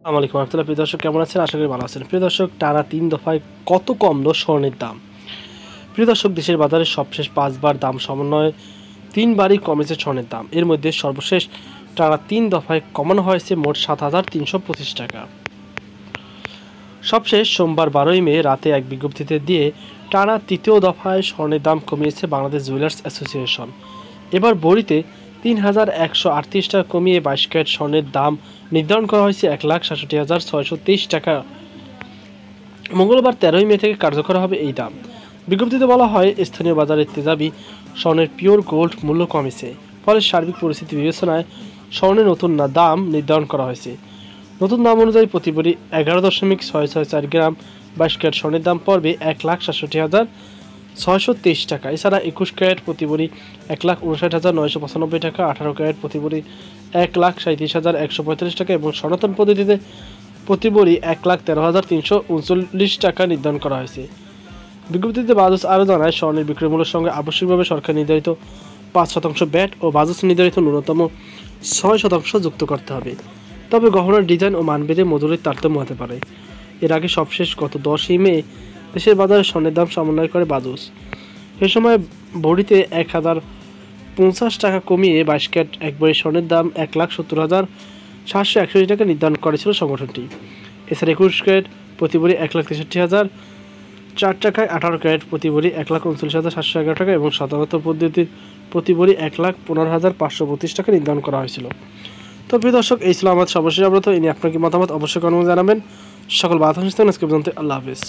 আসসালামু আলাইকুম রহমতুল্লাহ। প্রিয় দর্শক, কেমন আছেন? আশা করি ভালো আছেন। প্রিয় দর্শক, টানা 3 দফায় কত কমলো স্বর্ণের দাম? প্রিয় দর্শক, দেশের বাজারে সবশেষ 5 বার দাম সমন্বয়ে 3 বারই কমেছে স্বর্ণের দাম। এর মধ্যে সর্বশেষ টানা 3 দফায় কমানো হয়েছে মোট 7,325 টাকা। সবশেষ সোমবার 12ই মে রাতে এক বিজ্ঞপ্তিতে দিয়ে টানা তৃতীয় দফায় স্বর্ণের দাম কমিয়েছে বাংলাদেশ জুয়েলার্স অ্যাসোসিয়েশন। এবার ভরিতে 3,138 টাকা কমিয়ে 22 ক্যারেট স্বর্ণের দাম নির্ধারণ করা হয়েছে 1,67,623 টাকা। মঙ্গলবার 13ই মে থেকে কার্যকর হবে এই দাম। বিজ্ঞপ্তিতে বলা হয়, স্থানীয় বাজারে তেজাবি স্বর্ণের পিওর গোল্ড মূল্য কমেছে, ফলে সার্বিক পরিস্থিতি বিবেচনায় স্বর্ণের নতুন দাম নির্ধারণ করা হয়েছে। নতুন দাম অনুযায়ী প্রতি ভরি 11.664 গ্রাম 22 ক্যারেট স্বর্ণের দাম পড়বে 1,67,623 টাকা। এছাড়া 21 ক্যারেট প্রতি ভরি 1,59,995 টাকা, 18 ক্যারেট প্রতি ভরি 1,37,135 টাকা এবং সনাতন পদ্ধতিতে প্রতি ভরি 1,13,339 টাকা নির্ধারণ করা হয়েছে। বিজ্ঞপ্তিতে বাজুস আরও জানায়, স্বর্ণের বিক্রয় মূল্যের সঙ্গে আবশ্যিকভাবে সরকার নির্ধারিত 5% ব্যাট ও বাজুস নির্ধারিত ন্যূনতম 6% যুক্ত করতে হবে। তবে গহনার ডিজাইন ও মানভেদে মজুরির তারতম্য হতে পারে। এর আগে সবশেষ গত 10ই মে দেশের বাজারে স্বর্ণের দাম সমন্বয় করে বাজুস। সে সময় ভরিতে 1,050 টাকা কমিয়ে 22 ক্যারেট এক ভরি স্বর্ণের দাম 1,70,761 টাকা নির্ধারণ করেছিল সংগঠনটি। এছাড়া 21 ক্যারেট প্রতি ভরি 1,63,004 টাকায়, 18 ক্যারেট প্রতি ভরি 1,39,711 টাকা এবং সাধারণত পদ্ধতির প্রতি ভরি 1,15,532 টাকা নির্ধারণ করা হয়েছিল। তো প্রিয় দর্শক, এই ছিল আমাদের সর্বশেষ আপডেট। এই নিয়ে আপনার কি মতামত অবশ্যই কমেন্টে জানাবেন। সকল বাধা আজকে পর্যন্ত। আল্লাহ হাফেজ।